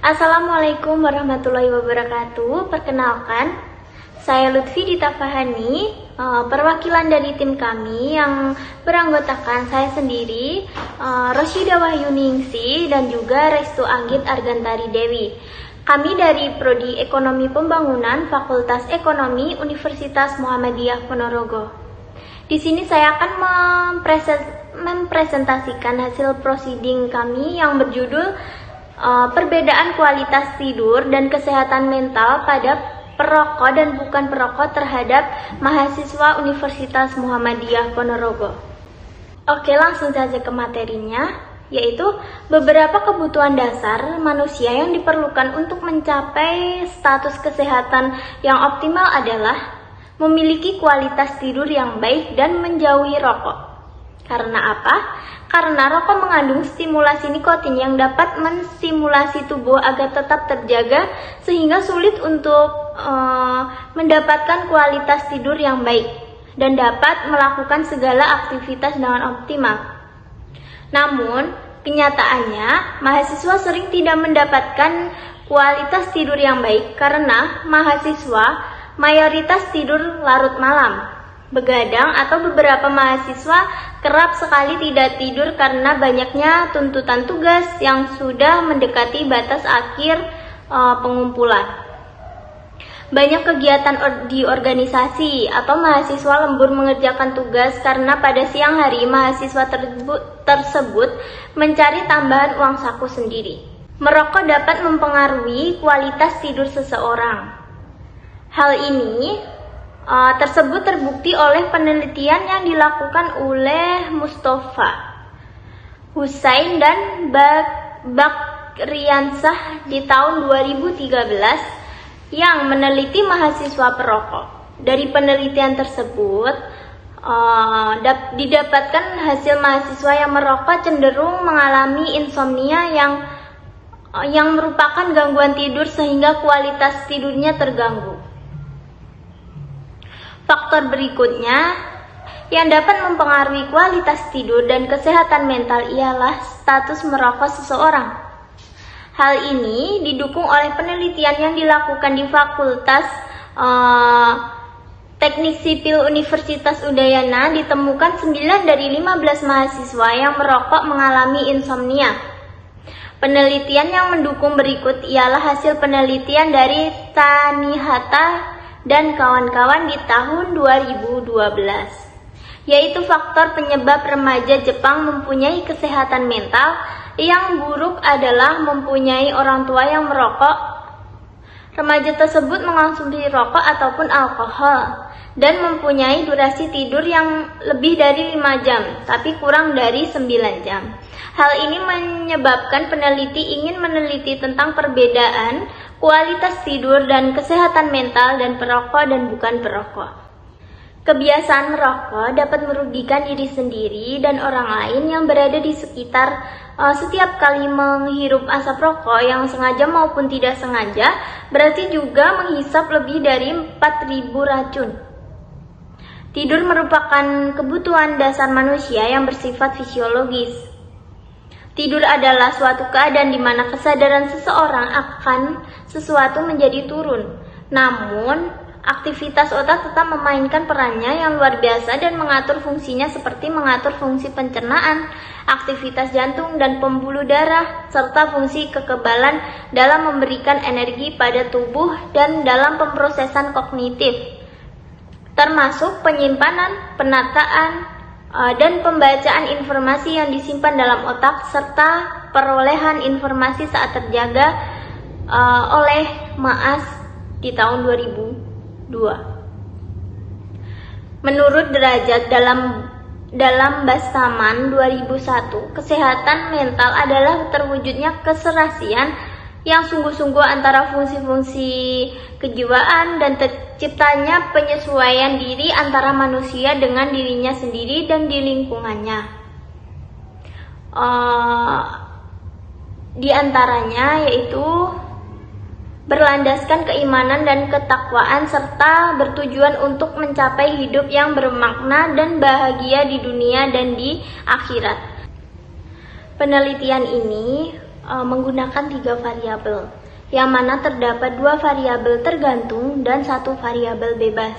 Assalamualaikum warahmatullahi wabarakatuh. Perkenalkan, saya Lutfi Dita Fahani, perwakilan dari tim kami yang beranggotakan saya sendiri, Rosyida Wahyuningsi dan juga Restu Anggit Argantari Dewi. Kami dari Prodi Ekonomi Pembangunan Fakultas Ekonomi Universitas Muhammadiyah Ponorogo. Di sini saya akan mempresentasikan hasil prosiding kami yang berjudul perbedaan kualitas tidur dan kesehatan mental pada perokok dan bukan perokok terhadap mahasiswa Universitas Muhammadiyah Ponorogo. Oke, langsung saja ke materinya, yaitu beberapa kebutuhan dasar manusia yang diperlukan untuk mencapai status kesehatan yang optimal adalah memiliki kualitas tidur yang baik dan menjauhi rokok. Karena apa? Karena rokok mengandung stimulasi nikotin yang dapat menstimulasi tubuh agar tetap terjaga sehingga sulit untuk mendapatkan kualitas tidur yang baik dan dapat melakukan segala aktivitas dengan optimal. Namun, kenyataannya mahasiswa sering tidak mendapatkan kualitas tidur yang baik karena mahasiswa mayoritas tidur larut malam, begadang, atau beberapa mahasiswa kerap sekali tidak tidur karena banyaknya tuntutan tugas yang sudah mendekati batas akhir pengumpulan. Banyak kegiatan di organisasi atau mahasiswa lembur mengerjakan tugas karena pada siang hari mahasiswa tersebut mencari tambahan uang saku sendiri. Merokok dapat mempengaruhi kualitas tidur seseorang. Hal ini tersebut terbukti oleh penelitian yang dilakukan oleh Mustafa Husain dan Bakriansah di tahun 2013 yang meneliti mahasiswa perokok. Dari penelitian tersebut didapatkan hasil mahasiswa yang merokok cenderung mengalami insomnia yang merupakan gangguan tidur sehingga kualitas tidurnya terganggu. Faktor berikutnya yang dapat mempengaruhi kualitas tidur dan kesehatan mental ialah status merokok seseorang. Hal ini didukung oleh penelitian yang dilakukan di Fakultas Teknik Sipil Universitas Udayana. Ditemukan 9 dari 15 mahasiswa yang merokok mengalami insomnia. Penelitian yang mendukung berikut ialah hasil penelitian dari Tanihata dan kawan-kawan di tahun 2012, yaitu faktor penyebab remaja Jepang mempunyai kesehatan mental yang buruk adalah mempunyai orang tua yang merokok. Remaja tersebut mengonsumsi rokok ataupun alkohol dan mempunyai durasi tidur yang lebih dari 5 jam, tapi kurang dari 9 jam. Hal ini menyebabkan peneliti ingin meneliti tentang perbedaan kualitas tidur dan kesehatan mental dan perokok dan bukan perokok. Kebiasaan merokok dapat merugikan diri sendiri dan orang lain yang berada di sekitar. Setiap kali menghirup asap rokok yang sengaja maupun tidak sengaja, berarti juga menghisap lebih dari 4.000 racun. Tidur merupakan kebutuhan dasar manusia yang bersifat fisiologis. Tidur adalah suatu keadaan di mana kesadaran seseorang akan sesuatu menjadi turun. Namun, aktivitas otak tetap memainkan perannya yang luar biasa dan mengatur fungsinya seperti mengatur fungsi pencernaan, aktivitas jantung dan pembuluh darah, serta fungsi kekebalan dalam memberikan energi pada tubuh dan dalam pemrosesan kognitif, termasuk penyimpanan, penataan, dan pembacaan informasi yang disimpan dalam otak serta perolehan informasi saat terjaga oleh MAAS di tahun 2002. Menurut Derajat dalam Bastaman 2001, kesehatan mental adalah terwujudnya keserasian yang sungguh-sungguh antara fungsi-fungsi kejiwaan dan terciptanya penyesuaian diri antara manusia dengan dirinya sendiri dan di lingkungannya. Di antaranya yaitu berlandaskan keimanan dan ketakwaan serta bertujuan untuk mencapai hidup yang bermakna dan bahagia di dunia dan di akhirat. Penelitian ini menggunakan 3 variabel, yang mana terdapat 2 variabel tergantung dan 1 variabel bebas.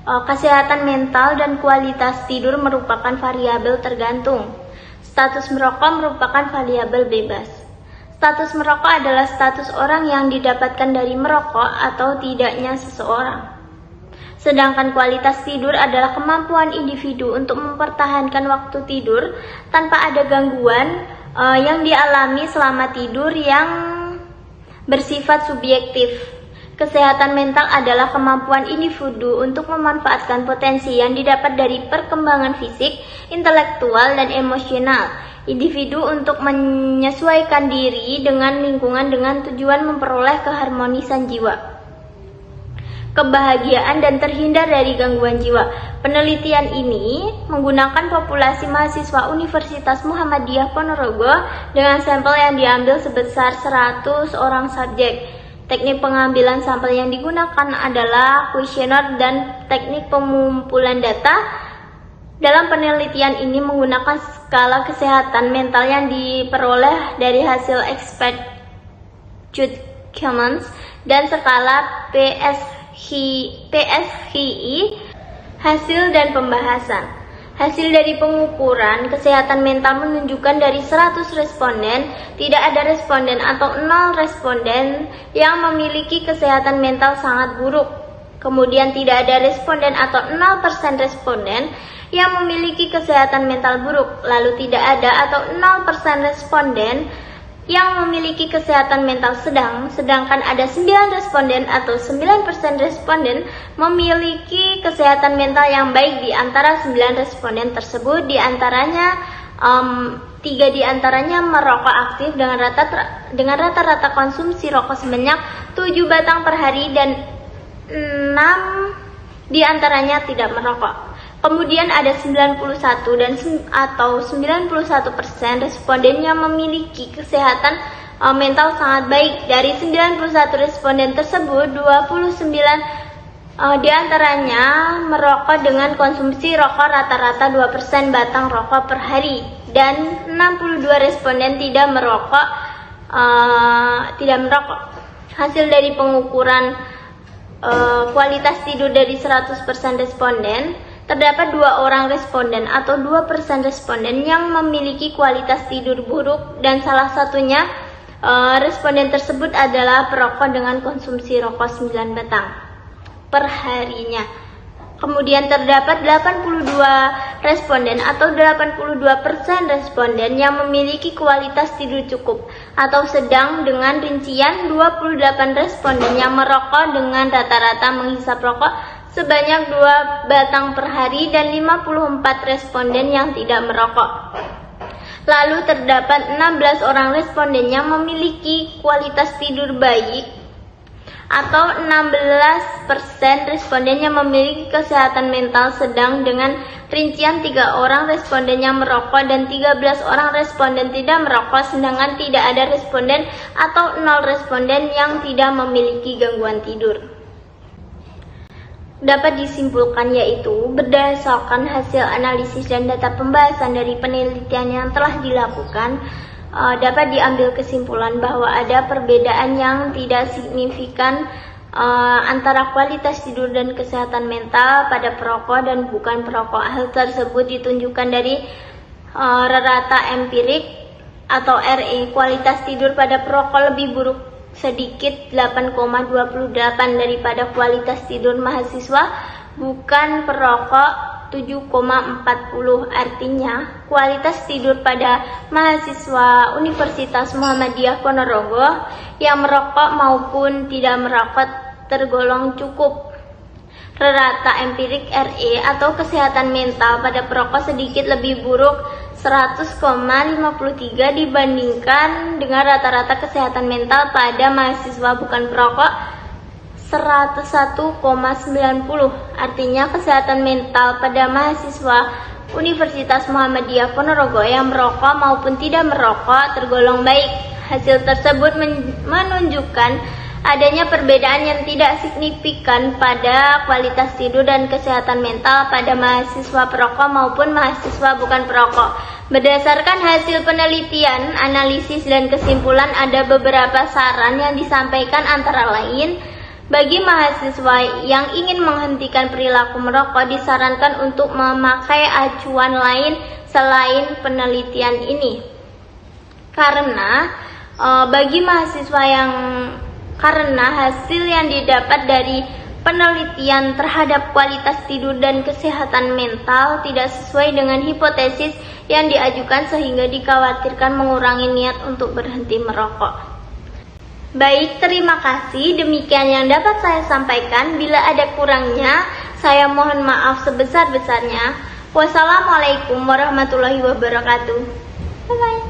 Kesehatan mental dan kualitas tidur merupakan variabel tergantung. Status merokok merupakan variabel bebas. Status merokok adalah status orang yang didapatkan dari merokok atau tidaknya seseorang. Sedangkan kualitas tidur adalah kemampuan individu untuk mempertahankan waktu tidur tanpa ada gangguan yang dialami selama tidur yang bersifat subjektif. Kesehatan mental adalah kemampuan individu untuk memanfaatkan potensi yang didapat dari perkembangan fisik, intelektual, dan emosional individu untuk menyesuaikan diri dengan lingkungan dengan tujuan memperoleh keharmonisan jiwa, kebahagiaan, dan terhindar dari gangguan jiwa. Penelitian ini menggunakan populasi mahasiswa Universitas Muhammadiyah Ponorogo dengan sampel yang diambil sebesar 100 orang subjek. Teknik pengambilan sampel yang digunakan adalah kuesioner dan teknik pengumpulan data. Dalam penelitian ini menggunakan skala kesehatan mental yang diperoleh dari hasil expert judgments dan skala PSHI, hasil dan pembahasan. Hasil dari pengukuran kesehatan mental menunjukkan dari 100 responden, tidak ada responden atau 0 responden yang memiliki kesehatan mental sangat buruk. Kemudian tidak ada responden atau 0% responden yang memiliki kesehatan mental buruk. Lalu tidak ada atau 0% responden yang memiliki kesehatan mental sedang, sedangkan ada 9 responden atau 9% responden memiliki kesehatan mental yang baik. Di antara 9 responden tersebut, di antaranya 3 di antaranya merokok aktif dengan rata-rata konsumsi rokok sebanyak 7 batang per hari dan 6 di antaranya tidak merokok. Kemudian ada 91% responden yang memiliki kesehatan mental sangat baik. Dari 91 responden tersebut, 29 di antaranya merokok dengan konsumsi rokok rata-rata 2% batang rokok per hari, dan 62 responden tidak merokok. Hasil dari pengukuran kualitas tidur dari 100% responden, terdapat 2 orang responden atau 2% responden yang memiliki kualitas tidur buruk, dan salah satunya responden tersebut adalah perokok dengan konsumsi rokok 9 batang per harinya. Kemudian terdapat 82 responden atau 82% responden yang memiliki kualitas tidur cukup atau sedang, dengan rincian 28 responden yang merokok dengan rata-rata menghisap rokok sebanyak 2 batang per hari, dan 54 responden yang tidak merokok. Lalu terdapat 16 orang responden yang memiliki kualitas tidur baik atau 16% responden yang memiliki kesehatan mental sedang, dengan rincian 3 orang responden yang merokok dan 13 orang responden tidak merokok, sedangkan tidak ada responden atau 0 responden yang tidak memiliki gangguan tidur. Dapat disimpulkan yaitu, berdasarkan hasil analisis dan data pembahasan dari penelitian yang telah dilakukan, dapat diambil kesimpulan bahwa ada perbedaan yang tidak signifikan antara kualitas tidur dan kesehatan mental pada perokok dan bukan perokok. Hal tersebut ditunjukkan dari rata empirik atau RE. Kualitas tidur pada perokok lebih buruk sedikit 8,28 daripada kualitas tidur mahasiswa bukan perokok 7,40. Artinya, kualitas tidur pada mahasiswa Universitas Muhammadiyah Ponorogo yang merokok maupun tidak merokok tergolong cukup. Rata empirik RE atau kesehatan mental pada perokok sedikit lebih buruk 100,53 dibandingkan dengan rata-rata kesehatan mental pada mahasiswa bukan perokok 101,90. Artinya kesehatan mental pada mahasiswa Universitas Muhammadiyah Ponorogo yang merokok maupun tidak merokok tergolong baik. Hasil tersebut menunjukkan adanya perbedaan yang tidak signifikan pada kualitas tidur dan kesehatan mental pada mahasiswa perokok maupun mahasiswa bukan perokok. Berdasarkan hasil penelitian, analisis, dan kesimpulan, ada beberapa saran yang disampaikan, antara lain, bagi mahasiswa yang ingin menghentikan perilaku merokok disarankan untuk memakai acuan lain selain penelitian ini. Karena hasil yang didapat dari penelitian terhadap kualitas tidur dan kesehatan mental tidak sesuai dengan hipotesis yang diajukan, sehingga dikhawatirkan mengurangi niat untuk berhenti merokok. Baik, terima kasih. Demikian yang dapat saya sampaikan. Bila ada kurangnya, saya mohon maaf sebesar-besarnya. Wassalamualaikum warahmatullahi wabarakatuh. Bye-bye.